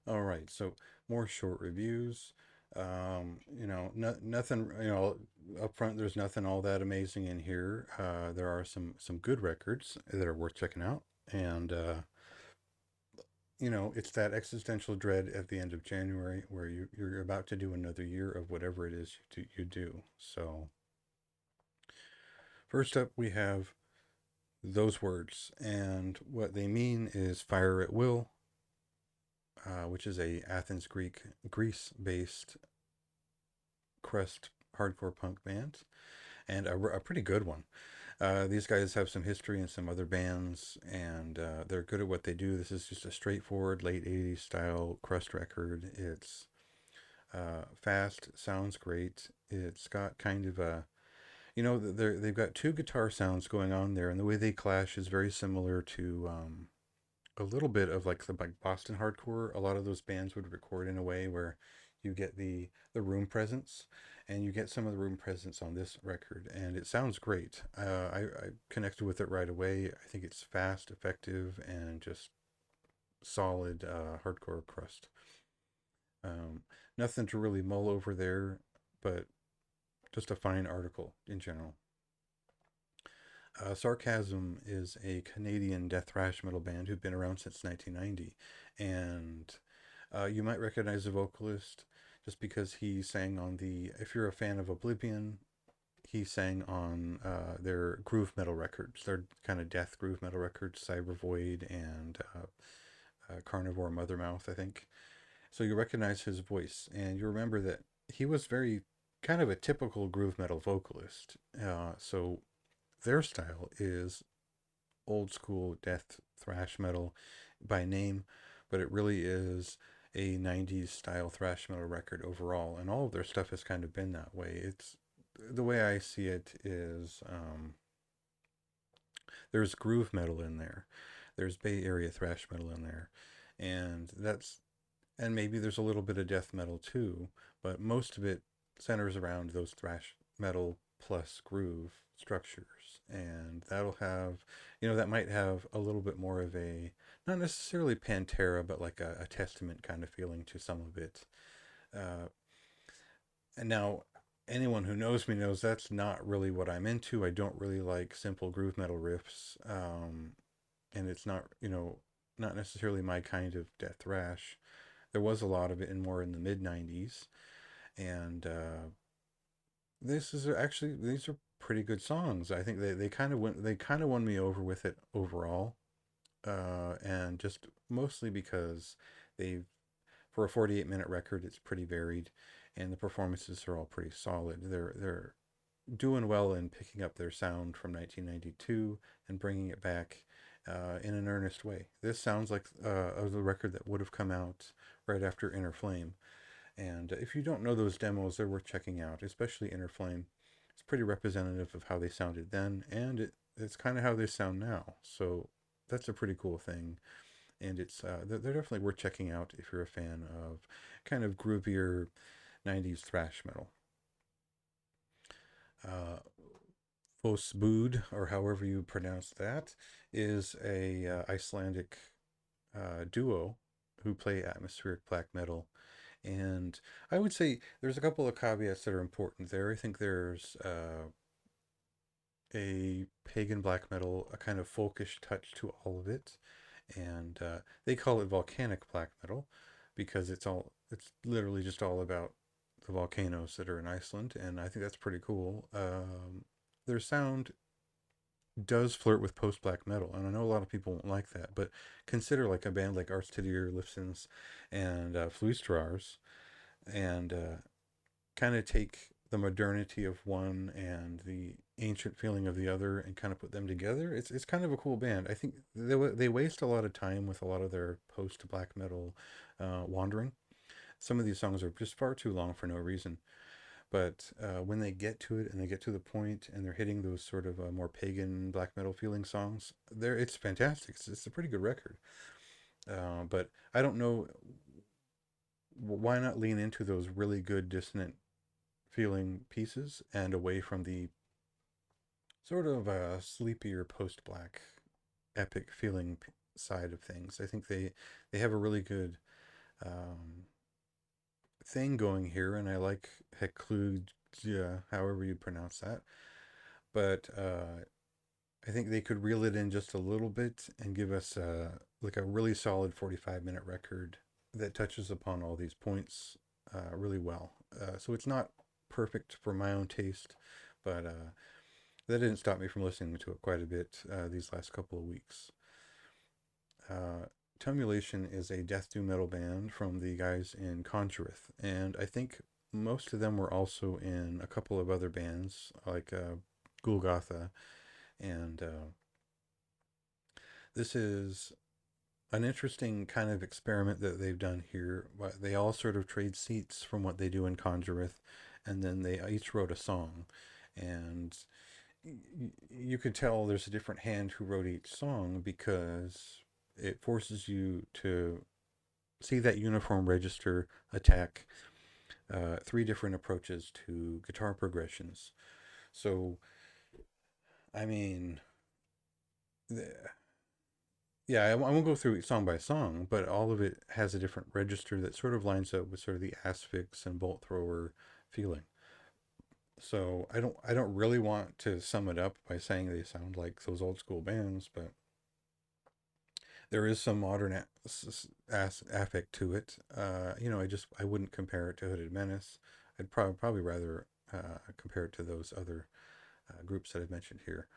All right, so more short reviews. Nothing. Up front, there's nothing all that amazing in here. There are some good records that are worth checking out, and it's that existential dread at the end of January where you're about to do another year of whatever it is you do. So first up, we have those words, and what they mean is fire at will, which is a Greece based crust hardcore punk band, and a pretty good one. These guys have some history in some other bands, and they're good at what they do. This is just a straightforward late 80s style crust record. It's fast, sounds great. It's got kind of a, they've got two guitar sounds going on there, and the way they clash is very similar to a little bit of like Boston hardcore. A lot of those bands would record in a way where you get the room presence, and you get some of the room presence on this record, and it sounds great. I connected with it right away. I think it's fast, effective, and just solid hardcore crust. Um, Nothing to really mull over there, but just a fine article in general. Sarcasm is a Canadian death thrash metal band who've been around since 1990, and you might recognize the vocalist just because he sang on the. If you're a fan of Oblivion, he sang on their groove metal records. Their kind of death groove metal records, Cyber Void and Carnivore Mothermouth, I think. So you recognize his voice, and you remember that he was very kind of a typical groove metal vocalist. So their style is old school death thrash metal by name, but it really is a 90s style thrash metal record overall, and all of their stuff has kind of been that way. It's the way I see it is there's groove metal in there, there's Bay Area thrash metal in there, and and maybe there's a little bit of death metal too, but most of it centers around those thrash metal plus groove structures. And that'll have, that might have a little bit more of a, not necessarily Pantera, but like a Testament kind of feeling to some of it. Uh, and now, anyone who knows me knows that's not really what I'm into. I don't really like simple groove metal riffs. And it's not, not necessarily my kind of death thrash. There was a lot of it in more in the mid 90s, and these are pretty good songs. I think they kind of won me over with it overall, and just mostly because they've for a 48-minute record, it's pretty varied, and the performances are all pretty solid. They're doing well in picking up their sound from 1992 and bringing it back in an earnest way. This sounds like a record that would have come out right after Inner Flame. And if you don't know those demos, they're worth checking out, especially Inner Flame. It's pretty representative of how they sounded then, and it's kind of how they sound now. So that's a pretty cool thing. And they're definitely worth checking out if you're a fan of kind of groovier 90s thrash metal. Uh, Fosbud, or however you pronounce that, is a Icelandic duo who play atmospheric black metal. And I would say there's a couple of caveats that are important there. I think there's a pagan black metal, a kind of folkish touch to all of it. And they call it volcanic black metal because it's literally just all about the volcanoes that are in Iceland. And I think that's pretty cool. Their sound does flirt with post black metal, and I know a lot of people won't like that, but consider like a band like Arstidir, Lifsons, and Fluistrars, and kind of take the modernity of one and the ancient feeling of the other and kind of put them together. It's kind of a cool band. I think they waste a lot of time with a lot of their post black metal wandering. Some of these songs are just far too long for no reason. But when they get to it and they get to the point and they're hitting those sort of more pagan black metal feeling songs, it's fantastic. It's a pretty good record. But I don't know why not lean into those really good dissonant feeling pieces and away from the sort of sleepier post black epic feeling side of things. I think they have a really good um, thing going here, and I like Heclude, yeah, however you pronounce that. But I think they could reel it in just a little bit and give us like a really solid 45-minute record that touches upon all these points really well. So it's not perfect for my own taste, but that didn't stop me from listening to it quite a bit these last couple of weeks. Uh, Tumulation is a death doom metal band from the guys in Conjureth, and I think most of them were also in a couple of other bands like Golgotha, and this is an interesting kind of experiment that they've done here. They all sort of trade seats from what they do in Conjureth, and then they each wrote a song, and you could tell there's a different hand who wrote each song because it forces you to see that uniform register attack three different approaches to guitar progressions. So, I mean, yeah, I won't go through it song by song, but all of it has a different register that sort of lines up with sort of the asphyx and bolt thrower feeling. So I don't really want to sum it up by saying they sound like those old school bands, but there is some modern affect to it. I wouldn't compare it to Hooded Menace. I'd probably rather compare it to those other groups that I've mentioned here.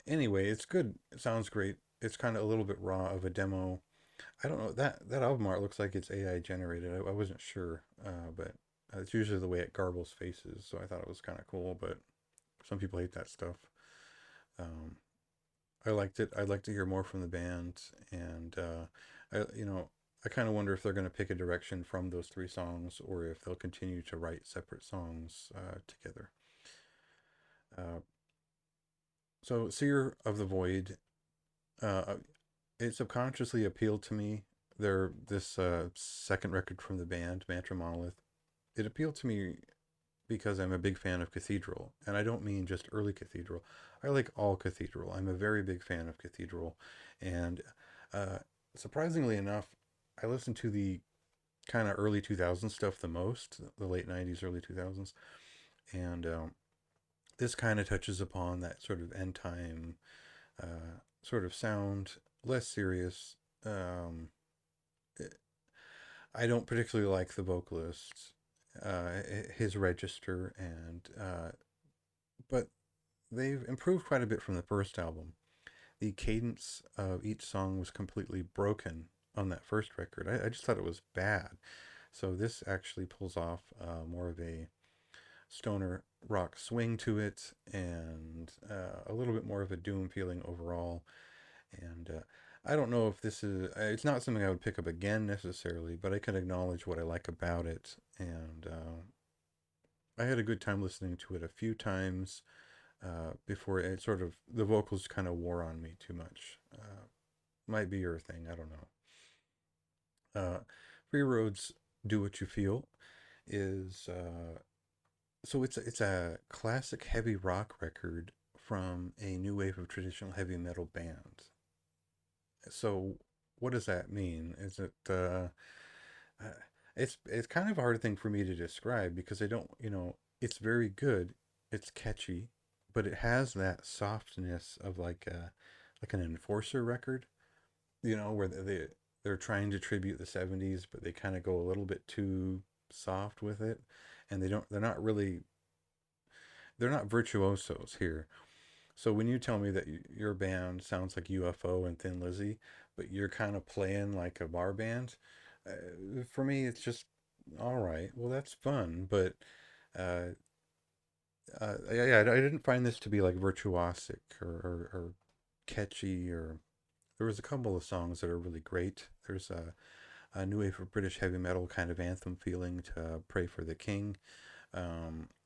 Anyway, it's good. It sounds great. It's kind of a little bit raw of a demo. I don't know, that album art looks like it's AI generated. I wasn't sure, but it's usually the way it garbles faces, so I thought it was kind of cool. But some people hate that stuff. Um, I liked it. I'd like to hear more from the band, and I kind of wonder if they're going to pick a direction from those three songs, or if they'll continue to write separate songs together. Uh, so, Seer of the Void, uh, it subconsciously appealed to me. This second record from the band, Mantra Monolith, it appealed to me because I'm a big fan of Cathedral, and I don't mean just early Cathedral. I like all Cathedral. I'm a very big fan of Cathedral, and uh, surprisingly enough, I listen to the kind of early 2000s stuff the most, the late 90s, early 2000s, and this kind of touches upon that sort of end time sort of sound, less serious. Um, I don't particularly like the vocalist, his register, and but they've improved quite a bit from the first album. The cadence of each song was completely broken on that first record. I just thought it was bad. So this actually pulls off more of a stoner rock swing to it, and a little bit more of a doom feeling overall. And I don't know if this is, it's not something I would pick up again necessarily, but I can acknowledge what I like about it. And I had a good time listening to it a few times before it sort of, the vocals kind of wore on me too much. Might be your thing, I don't know. Free Roads Do What You Feel is, so it's a classic heavy rock record from a new wave of traditional heavy metal band. So what does that mean? Is it uh, it's kind of a hard thing for me to describe because I don't, it's very good, it's catchy, but it has that softness of like an Enforcer record, where they're trying to tribute the 70s, but they kind of go a little bit too soft with it, and they're not virtuosos here. So when you tell me that your band sounds like UFO and Thin Lizzy, but you're kind of playing like a bar band, for me it's just all right. Well, that's fun, but uh, yeah, I didn't find this to be like virtuosic or catchy. Or there was a couple of songs that are really great. There's a new wave of British heavy metal kind of anthem feeling to "Pray for the King."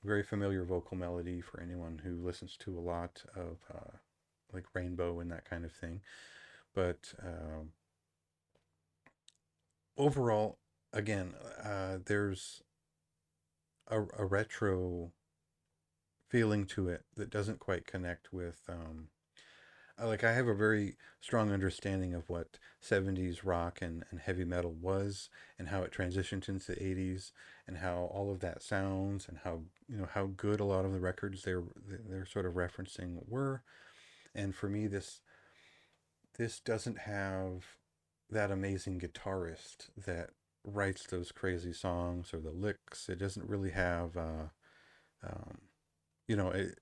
Very familiar vocal melody for anyone who listens to a lot of like Rainbow and that kind of thing. But overall, again, there's a retro feeling to it that doesn't quite connect with. like I have a very strong understanding of what 70s rock and heavy metal was, and how it transitioned into the 80s, and how all of that sounds, and how, how good a lot of the records they're sort of referencing were. And for me, this doesn't have that amazing guitarist that writes those crazy songs or the licks. It doesn't really have um, you know it,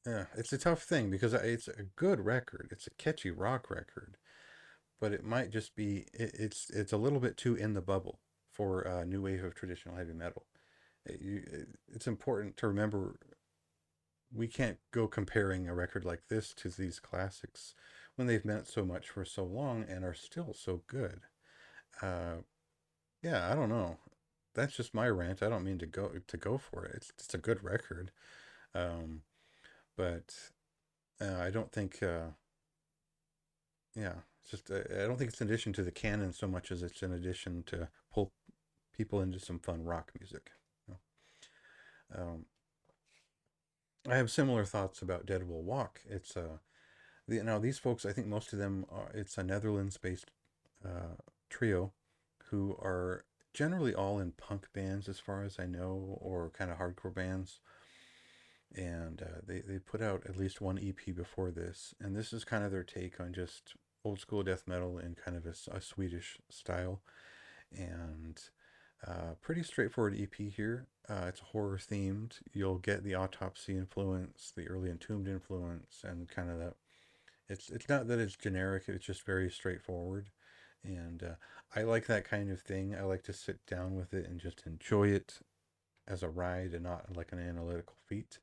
yeah, it's a tough thing because it's a good record. It's a catchy rock record, but it might just be it's a little bit too in the bubble for a new wave of traditional heavy metal. It's important to remember we can't go comparing a record like this to these classics when they've meant so much for so long and are still so good. Uh, yeah, I don't know. That's just my rant. I don't mean to go for it. It's a good record, um, but I don't think. Yeah, it's just I don't think it's an addition to the canon so much as it's an addition to pull people into some fun rock music. You Um, I have similar thoughts about Dead Will Walk. It's now these folks. I think most of them are. It's a Netherlands-based uh, trio who are generally all in punk bands, as far as I know, or kind of hardcore bands. And they put out at least one EP before this, and this is kind of their take on just old school death metal in kind of a Swedish style. And pretty straightforward EP here. It's horror themed. You'll get the autopsy influence, the early entombed influence, and kind of that. It's not that it's generic. It's just very straightforward, and I like that kind of thing. I like to sit down with it and just enjoy it as a ride and not like an analytical feat.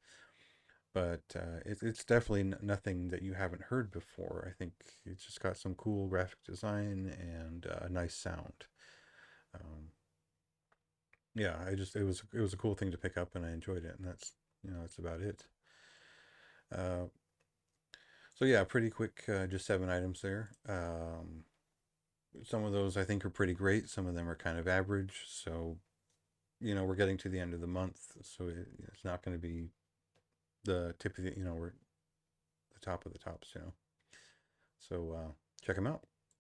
But it's definitely nothing that you haven't heard before. I think it's just got some cool graphic design and a nice sound. Um, yeah, it was a cool thing to pick up, and I enjoyed it, and that's about it. Uh, so yeah, pretty quick, just 7 items there. Some of those I think are pretty great. Some of them are kind of average. So we're getting to the end of the month, so it's not going to be the tip of the we're the top of the tops. So check them out.